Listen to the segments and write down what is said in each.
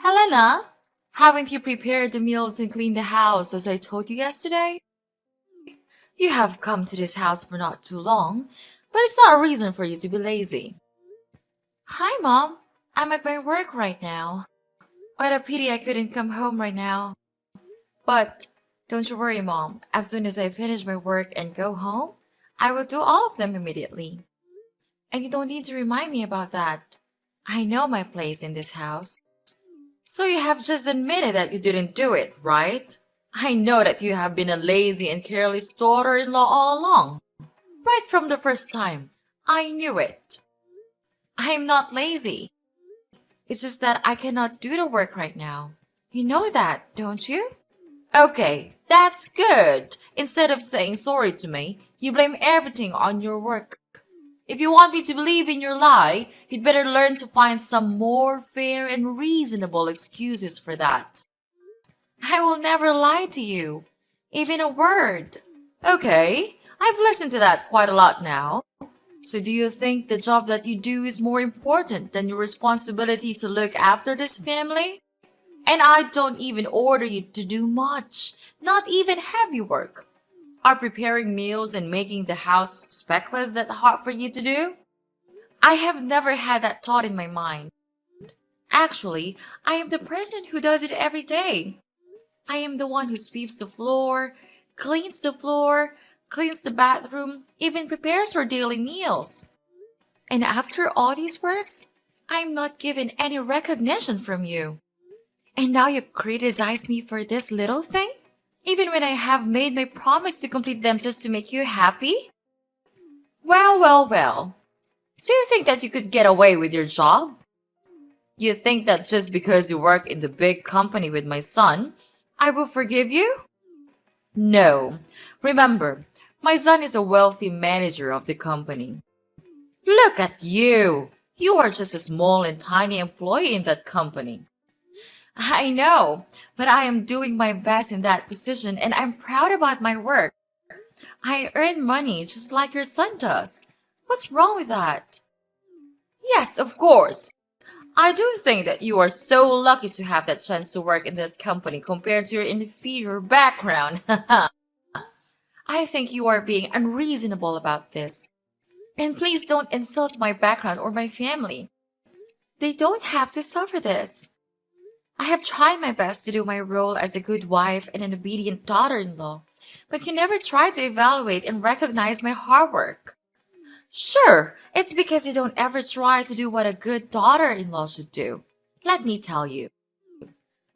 Helena, haven't you prepared the meals and cleaned the house as I told you yesterday? You have come to this house for not too long, but it's not a reason for you to be lazy. Hi, Mom. I'm at my work right now. What a pity I couldn't come home right now. But don't you worry, Mom. As soon as I finish my work and go home, I will do all of them immediately. And you don't need to remind me about that. I know my place in this house. So you have just admitted that you didn't do it, right? I know that you have been a lazy and careless daughter-in-law all along. Right from the first time. I knew it. I am not lazy. It's just that I cannot do the work right now. You know that, don't you? Okay, that's good. Instead of saying sorry to me, you blame everything on your work. If you want me to believe in your lie, you'd better learn to find some more fair and reasonable excuses for that. I will never lie to you, even a word. Okay, I've listened to that quite a lot now. So do you think the job that you do is more important than your responsibility to look after this family? And I don't even order you to do much, not even heavy work. Are preparing meals and making the house speckless that hard for you to do? I have never had that thought in my mind. Actually, I am the person who does it every day. I am the one who sweeps the floor, cleans the bathroom, even prepares our daily meals. And after all these works, I am not given any recognition from you. And now you criticize me for this little thing? Even when I have made my promise to complete them just to make you happy? Well. So you think that you could get away with your job? You think that just because you work in the big company with my son, I will forgive you? No. Remember, my son is a wealthy manager of the company. Look at you! You are just a small and tiny employee in that company. I know, but I am doing my best in that position and I'm proud about my work. I earn money just like your son does. What's wrong with that? Yes, of course. I do think that you are so lucky to have that chance to work in that company compared to your inferior background. I think you are being unreasonable about this. And please don't insult my background or my family. They don't have to suffer this. I have tried my best to do my role as a good wife and an obedient daughter-in-law, but you never try to evaluate and recognize my hard work. Sure, it's because you don't ever try to do what a good daughter-in-law should do. Let me tell you.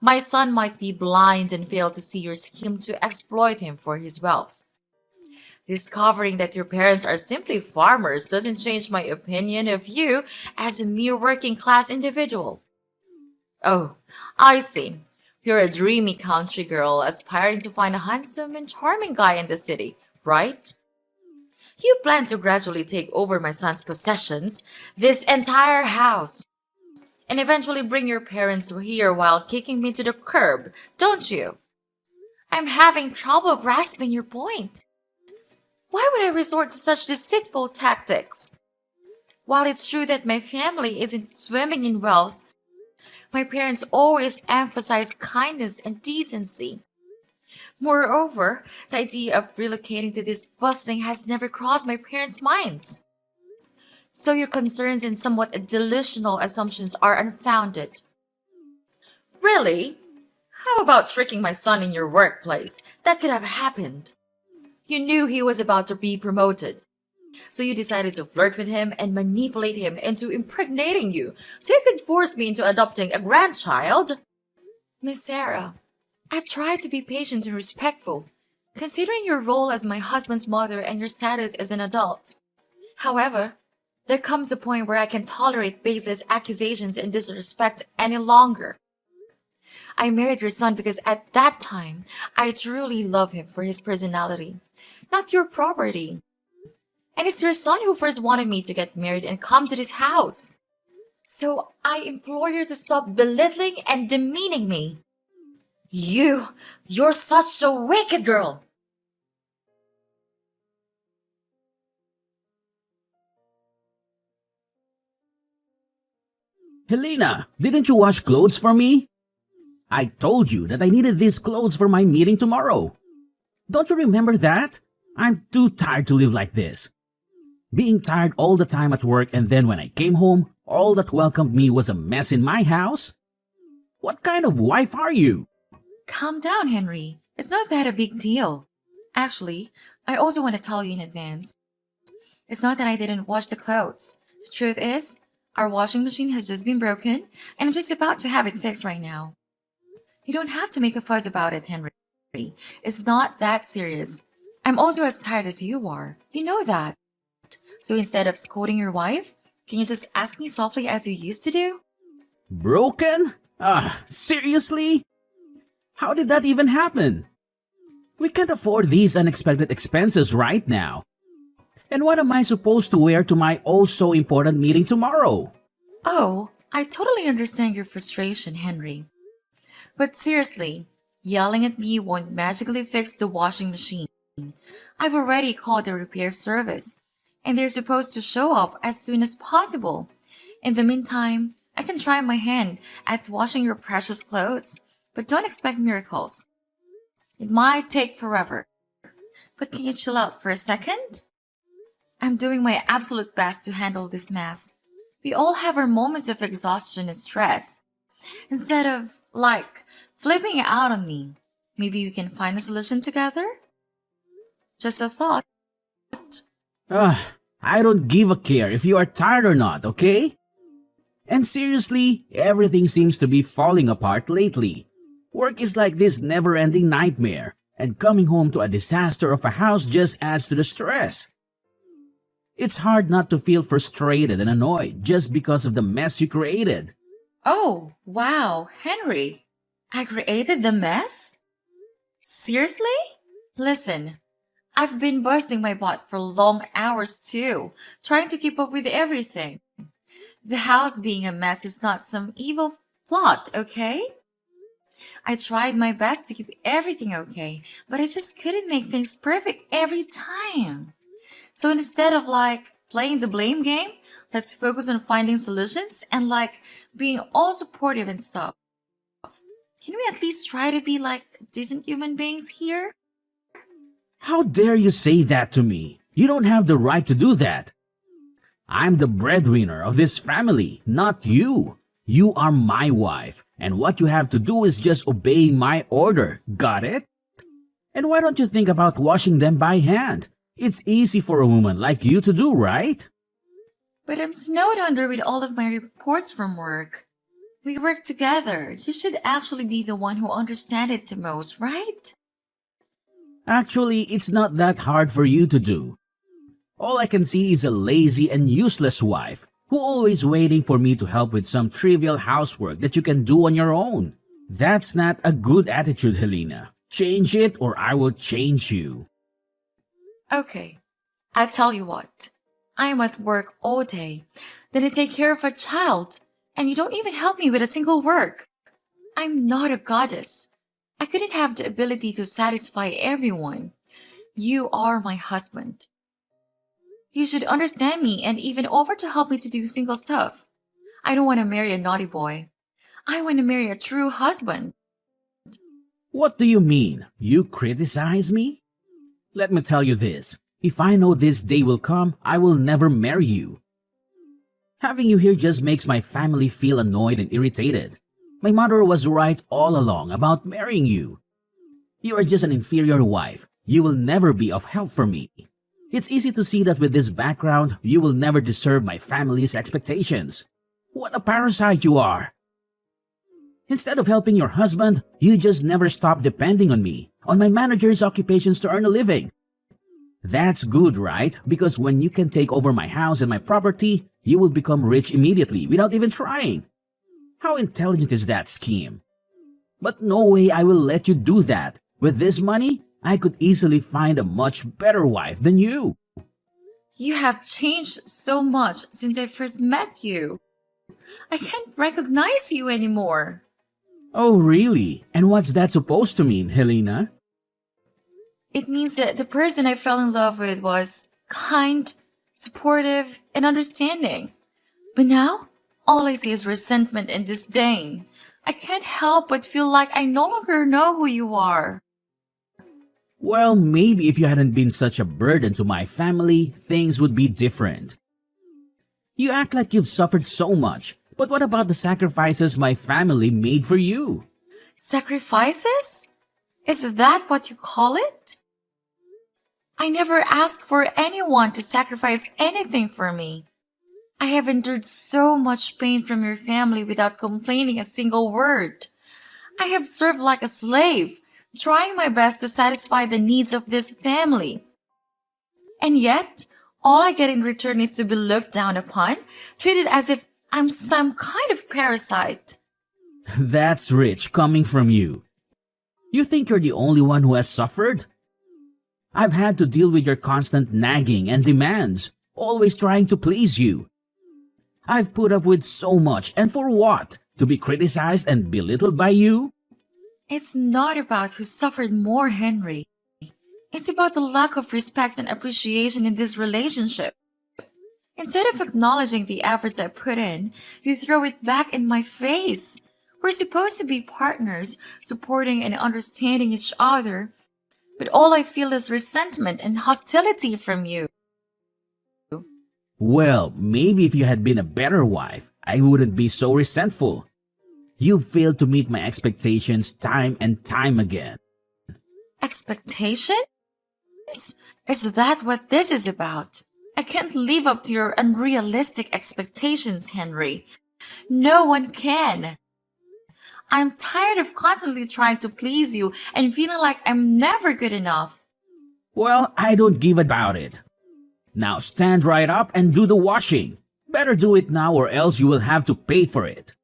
My son might be blind and fail to see your scheme to exploit him for his wealth. Discovering that your parents are simply farmers doesn't change my opinion of you as a mere working class individual. Oh, I see. You're a dreamy country girl aspiring to find a handsome and charming guy in the city, right? You plan to gradually take over my son's possessions, this entire house, and eventually bring your parents here while kicking me to the curb, don't you? I'm having trouble grasping your point. Why would I resort to such deceitful tactics? While it's true that my family isn't swimming in wealth, my parents always emphasize kindness and decency. Moreover, the idea of relocating to this bustling has never crossed my parents' minds. So your concerns and somewhat delusional assumptions are unfounded. Really? How about tricking my son in your workplace? That could have happened. You knew he was about to be promoted. So you decided to flirt with him and manipulate him into impregnating you so you could force me into adopting a grandchild? Miss Sarah, I've tried to be patient and respectful, considering your role as my husband's mother and your status as an adult. However, there comes a point where I can tolerate baseless accusations and disrespect any longer. I married your son because at that time, I truly love him for his personality, not your property. And it's your son who first wanted me to get married and come to this house. So I implore you to stop belittling and demeaning me. You're such a wicked girl. Helena, didn't you wash clothes for me? I told you that I needed these clothes for my meeting tomorrow. Don't you remember that? I'm too tired to live like this. Being tired all the time at work, and then when I came home, all that welcomed me was a mess in my house? What kind of wife are you? Calm down, Henry. It's not that a big deal. Actually, I also want to tell you in advance. It's not that I didn't wash the clothes. The truth is, our washing machine has just been broken, and I'm just about to have it fixed right now. You don't have to make a fuss about it, Henry. It's not that serious. I'm also as tired as you are. You know that. So instead of scolding your wife, can you just ask me softly as you used to do? Broken? Seriously? How did that even happen? We can't afford these unexpected expenses right now. And what am I supposed to wear to my oh so important meeting tomorrow? Oh, I totally understand your frustration, Henry. But seriously, yelling at me won't magically fix the washing machine. I've already called the repair service, and they're supposed to show up as soon as possible. In the meantime, I can try my hand at washing your precious clothes, but don't expect miracles. It might take forever. But can you chill out for a second? I'm doing my absolute best to handle this mess. We all have our moments of exhaustion and stress. Instead of, flipping out on me, maybe we can find a solution together? Just a thought. I don't give a care if you are tired or not, okay? And seriously, everything seems to be falling apart lately. Work is like this never-ending nightmare, and coming home to a disaster of a house just adds to the stress. It's hard not to feel frustrated and annoyed just because of the mess you created. Oh, wow, Henry. I created the mess? Seriously? Listen, I've been busting my butt for long hours too, trying to keep up with everything. The house being a mess is not some evil plot, okay? I tried my best to keep everything okay, but I just couldn't make things perfect every time. So instead of playing the blame game, let's focus on finding solutions and being all supportive and stuff. Can we at least try to be decent human beings here? How dare you say that to me? You don't have the right to do that. I'm the breadwinner of this family, not you. You are my wife, and what you have to do is just obey my order. Got it? And why don't you think about washing them by hand? It's easy for a woman like you to do, right? But I'm snowed under with all of my reports from work. We work together. You should actually be the one who understands it the most, right? Actually, it's not that hard for you to do. All I can see is a lazy and useless wife who always waiting for me to help with some trivial housework that you can do on your own. That's not a good attitude, Helena. Change it or I will change you. Okay, I'll tell you what. I'm at work all day, then I take care of a child, and you don't even help me with a single work. I'm not a goddess. I couldn't have the ability to satisfy everyone. You are my husband. You should understand me and even offer to help me to do single stuff. I don't want to marry a naughty boy. I want to marry a true husband. What do you mean? You criticize me? Let me tell you this. If I know this day will come, I will never marry you. Having you here just makes my family feel annoyed and irritated. My mother was right all along about marrying you. You are just an inferior wife. You will never be of help for me. It's easy to see that with this background, you will never deserve my family's expectations. What a parasite you are! Instead of helping your husband, you just never stop depending on me, on my manager's occupations to earn a living. That's good, right? Because when you can take over my house and my property, you will become rich immediately without even trying. How intelligent is that scheme? But no way I will let you do that. With this money, I could easily find a much better wife than you. You have changed so much since I first met you. I can't recognize you anymore. Oh, really? And what's that supposed to mean, Helena? It means that the person I fell in love with was kind, supportive, and understanding. But now, all I see is resentment and disdain. I can't help but feel like I no longer know who you are. Well, maybe if you hadn't been such a burden to my family, things would be different. You act like you've suffered so much, but what about the sacrifices my family made for you? Sacrifices? Is that what you call it? I never asked for anyone to sacrifice anything for me. I have endured so much pain from your family without complaining a single word. I have served like a slave, trying my best to satisfy the needs of this family. And yet, all I get in return is to be looked down upon, treated as if I'm some kind of parasite. That's rich coming from you. You think you're the only one who has suffered? I've had to deal with your constant nagging and demands, always trying to please you. I've put up with so much, and for what? To be criticized and belittled by you? It's not about who suffered more, Henry. It's about the lack of respect and appreciation in this relationship. Instead of acknowledging the efforts I put in, you throw it back in my face. We're supposed to be partners, supporting and understanding each other, but all I feel is resentment and hostility from you. Well, maybe if you had been a better wife, I wouldn't be so resentful. You failed to meet my expectations time and time again. Expectations? Is that what this is about? I can't live up to your unrealistic expectations, Henry. No one can. I'm tired of constantly trying to please you and feeling like I'm never good enough. Well, I don't give about it. Now stand right up and do the washing. Better do it now or else you will have to pay for it.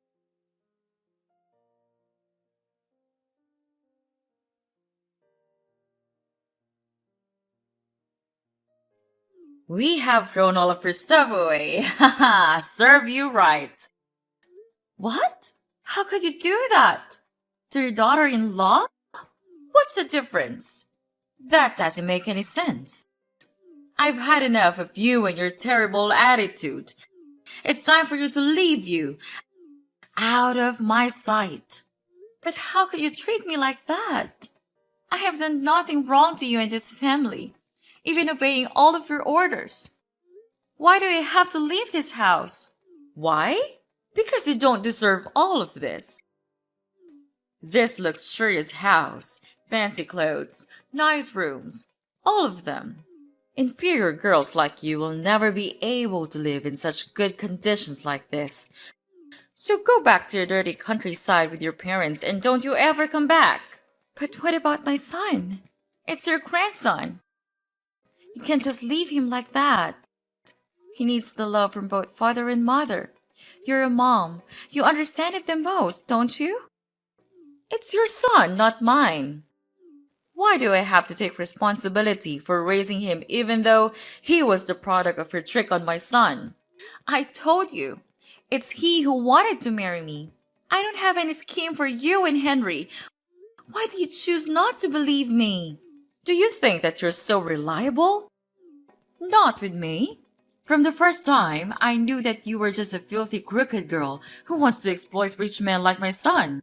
We have thrown all of your stuff away. Haha, serve you right. What? How could you do that? To your daughter-in-law? What's the difference? That doesn't make any sense. I've had enough of you and your terrible attitude. It's time for you to leave you. Out of my sight. But how could you treat me like that? I have done nothing wrong to you and this family, even obeying all of your orders. Why do I have to leave this house? Why? Because you don't deserve all of this. This luxurious house, fancy clothes, nice rooms, all of them. Inferior girls like you will never be able to live in such good conditions like this. So go back to your dirty countryside with your parents and don't you ever come back. But what about my son? It's your grandson. You can't just leave him like that. He needs the love from both father and mother. You're a mom. You understand it the most, don't you? It's your son, not mine. Why do I have to take responsibility for raising him even though he was the product of your trick on my son? I told you, it's he who wanted to marry me. I don't have any scheme for you and Henry. Why do you choose not to believe me? Do you think that you're so reliable? Not with me. From the first time, I knew that you were just a filthy, crooked girl who wants to exploit rich men like my son.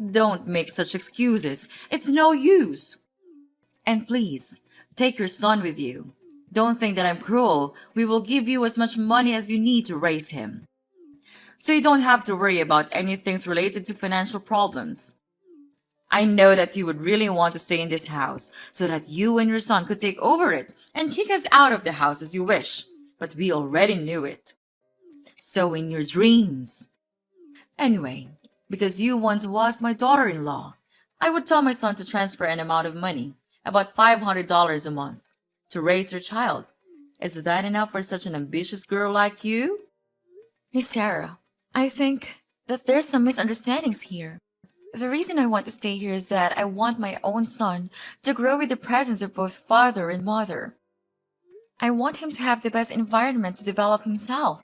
Don't make such excuses. It's no use. And please, take your son with you. Don't think that I'm cruel. We will give you as much money as you need to raise him. So you don't have to worry about anything related to financial problems. I know that you would really want to stay in this house so that you and your son could take over it and kick us out of the house as you wish. But we already knew it. So in your dreams. Anyway, because you once was my daughter-in-law, I would tell my son to transfer an amount of money, about $500 a month, to raise your child. Is that enough for such an ambitious girl like you? Miss Sarah, I think that there's some misunderstandings here. The reason I want to stay here is that I want my own son to grow with the presence of both father and mother. I want him to have the best environment to develop himself.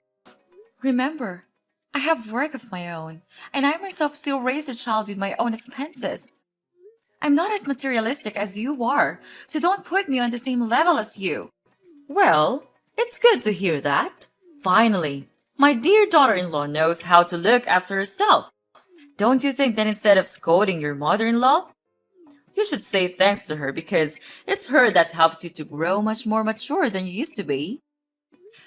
Remember, I have work of my own, and I myself still raise the child with my own expenses. I'm not as materialistic as you are, so don't put me on the same level as you. Well, it's good to hear that. Finally, my dear daughter-in-law knows how to look after herself. Don't you think that instead of scolding your mother-in-law, you should say thanks to her because it's her that helps you to grow much more mature than you used to be?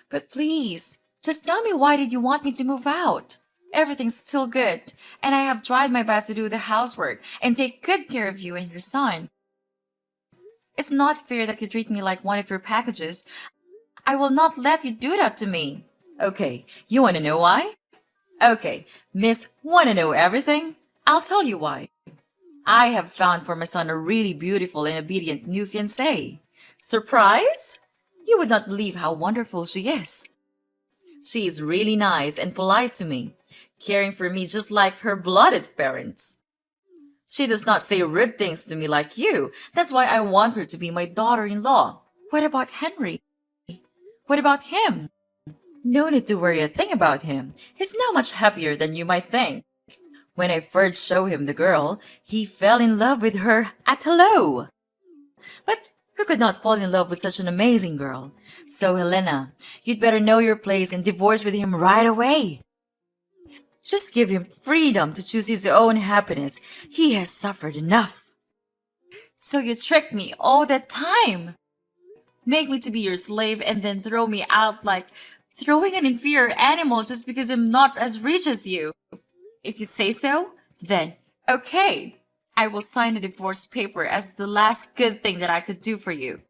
But please, just tell me, why did you want me to move out? Everything's still good, and I have tried my best to do the housework and take good care of you and your son. It's not fair that you treat me like one of your packages. I will not let you do that to me. Okay, you want to know why? Okay, Miss Want to Know Everything? I'll tell you why. I have found for my son a really beautiful and obedient new fiancée. Surprise? You would not believe how wonderful she is. She is really nice and polite to me, caring for me just like her blooded parents. She does not say rude things to me like you. That's why I want her to be my daughter-in-law. What about Henry? What about him? No need to worry a thing about him. He's now much happier than you might think. When I first showed him the girl, he fell in love with her at hello. But who could not fall in love with such an amazing girl? So, Helena, you'd better know your place and divorce with him right away. Just give him freedom to choose his own happiness. He has suffered enough. So you tricked me all that time. Make me to be your slave and then throw me out like throwing an inferior animal just because I'm not as rich as you. If you say so, then okay. I will sign a divorce paper as the last good thing that I could do for you.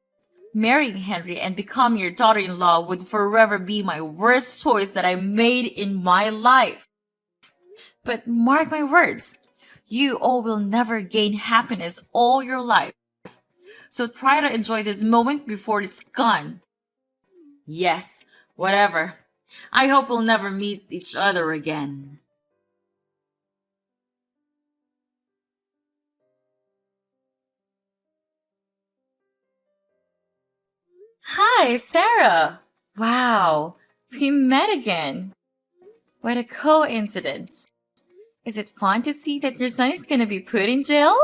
Marrying Henry and becoming your daughter-in-law would forever be my worst choice that I made in my life. But mark my words, you all will never gain happiness all your life. So try to enjoy this moment before it's gone. Yes, whatever. I hope we'll never meet each other again. Hi, Sarah. Wow, we met again. What a coincidence. Is it fun to see that your son is gonna be put in jail?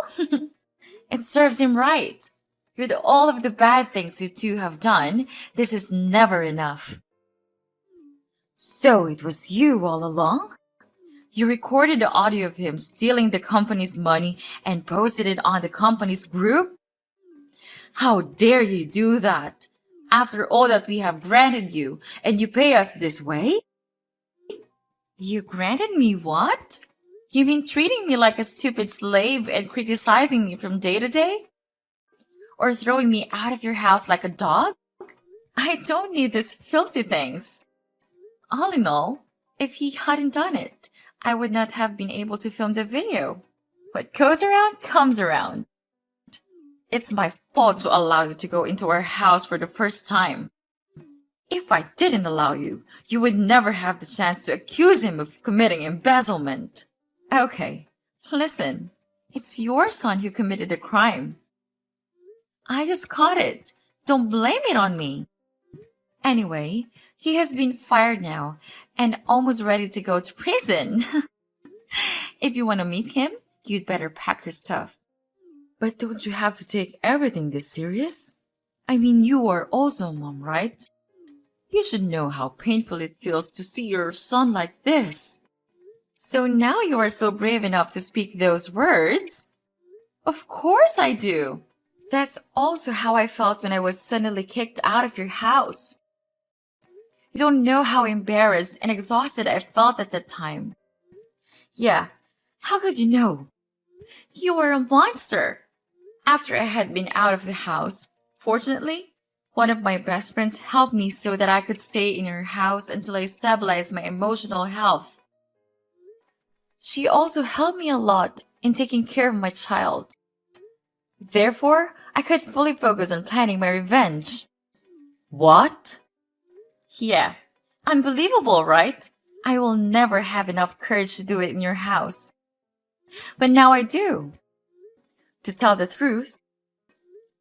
It serves him right. With all of the bad things you two have done, this is never enough. So it was you all along? You recorded the audio of him stealing the company's money and posted it on the company's group? How dare you do that? After all that we have granted you, and you pay us this way? You granted me what? You mean treating me like a stupid slave and criticizing me from day to day? Or throwing me out of your house like a dog? I don't need these filthy things. All in all, if he hadn't done it, I would not have been able to film the video. What goes around comes around. It's my fault to allow you to go into our house for the first time. If I didn't allow you, you would never have the chance to accuse him of committing embezzlement. Okay, listen, it's your son who committed the crime. I just caught it. Don't blame it on me. Anyway, he has been fired now and almost ready to go to prison. If you want to meet him, you'd better pack your stuff. But don't you have to take everything this serious? I mean, you are also a mom, right? You should know how painful it feels to see your son like this. So now you are so brave enough to speak those words? Of course I do. That's also how I felt when I was suddenly kicked out of your house. You don't know how embarrassed and exhausted I felt at that time. Yeah, how could you know? You are a monster. After I had been out of the house, fortunately, one of my best friends helped me so that I could stay in her house until I stabilized my emotional health. She also helped me a lot in taking care of my child. Therefore, I could fully focus on planning my revenge. What? Yeah, unbelievable, right? I will never have enough courage to do it in your house. But now I do. To tell the truth,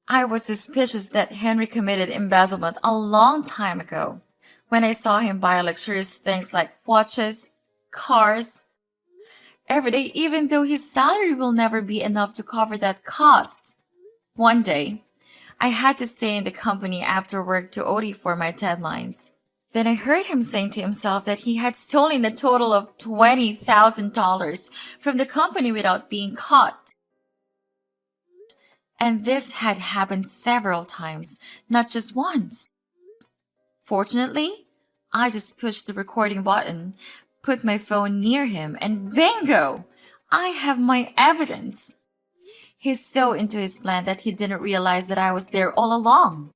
I was suspicious that Henry committed embezzlement a long time ago when I saw him buy luxurious things like watches, cars, every day, even though his salary will never be enough to cover that cost. One day, I had to stay in the company after work to OT for my deadlines. Then I heard him saying to himself that he had stolen a total of $20,000 from the company without being caught. And this had happened several times, not just once. Fortunately, I just pushed the recording button, put my phone near him, and bingo! I have my evidence. He's so into his plan that he didn't realize that I was there all along.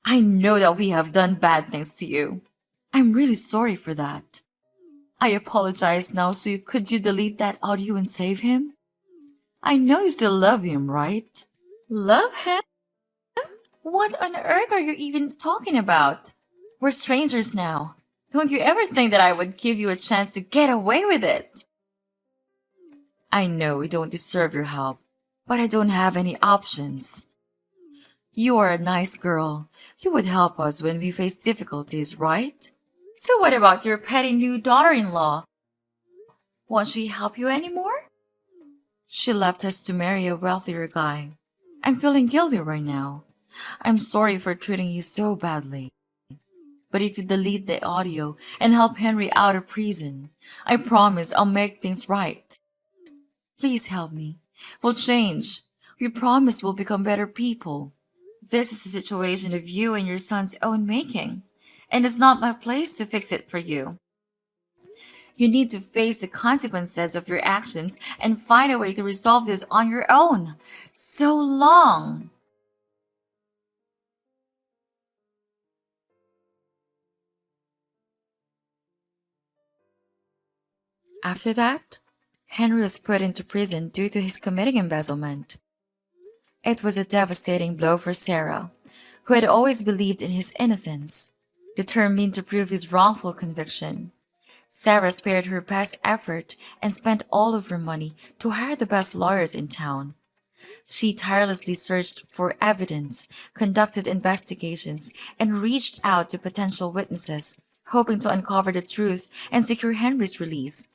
I know that we have done bad things to you. I'm really sorry for that. I apologize now, so could you delete that audio and save him? I know you still love him, right? Love him? What on earth are you even talking about? We're strangers now. Don't you ever think that I would give you a chance to get away with it? I know we don't deserve your help, but I don't have any options. You are a nice girl. You would help us when we face difficulties, right? So what about your petty new daughter-in-law? Won't she help you anymore? She left us to marry a wealthier guy. I'm feeling guilty right now. I'm sorry for treating you so badly. But if you delete the audio and help Henry out of prison, I promise I'll make things right. Please help me. We'll change. We promise we'll become better people. This is a situation of you and your son's own making, and it's not my place to fix it for you. You need to face the consequences of your actions and find a way to resolve this on your own. So long! After that, Henry was put into prison due to his committing embezzlement. It was a devastating blow for Sarah, who had always believed in his innocence, determined to prove his wrongful conviction. Sarah spared her best effort and spent all of her money to hire the best lawyers in town. She tirelessly searched for evidence, conducted investigations, and reached out to potential witnesses, hoping to uncover the truth and secure Henry's release.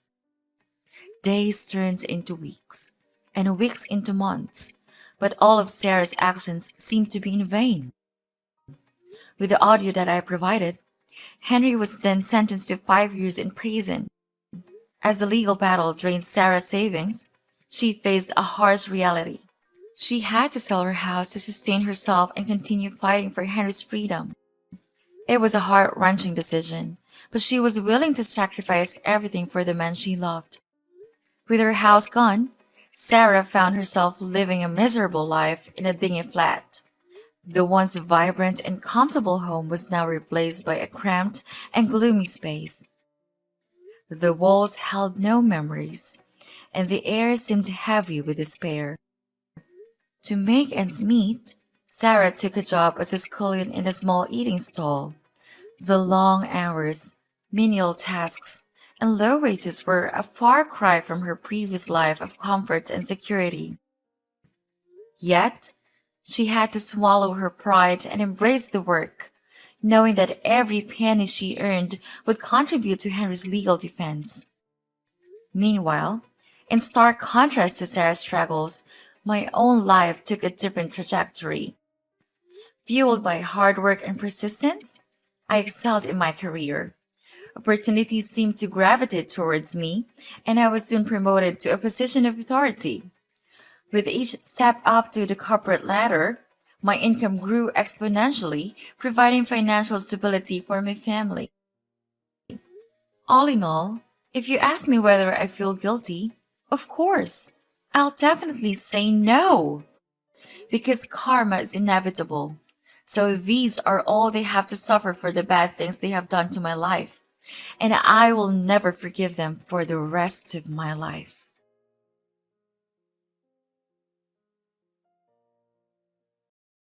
Days turned into weeks, and weeks into months, but all of Sarah's actions seemed to be in vain. With the audio that I provided, Henry was then sentenced to 5 years in prison. As the legal battle drained Sarah's savings, she faced a harsh reality. She had to sell her house to sustain herself and continue fighting for Henry's freedom. It was a heart-wrenching decision, but she was willing to sacrifice everything for the man she loved. With her house gone, Sarah found herself living a miserable life in a dingy flat. The once vibrant and comfortable home was now replaced by a cramped and gloomy space. The walls held no memories, and the air seemed heavy with despair. To make ends meet, Sarah took a job as a scullion in a small eating stall. The long hours, menial tasks, and low wages were a far cry from her previous life of comfort and security. Yet, she had to swallow her pride and embrace the work, knowing that every penny she earned would contribute to Henry's legal defense. Meanwhile, in stark contrast to Sarah's struggles, my own life took a different trajectory. Fueled by hard work and persistence, I excelled in my career. Opportunities seemed to gravitate towards me, and I was soon promoted to a position of authority. With each step up to the corporate ladder, my income grew exponentially, providing financial stability for my family. All in all, if you ask me whether I feel guilty, of course, I'll definitely say no. Because karma is inevitable. So these are all they have to suffer for the bad things they have done to my life. And I will never forgive them for the rest of my life.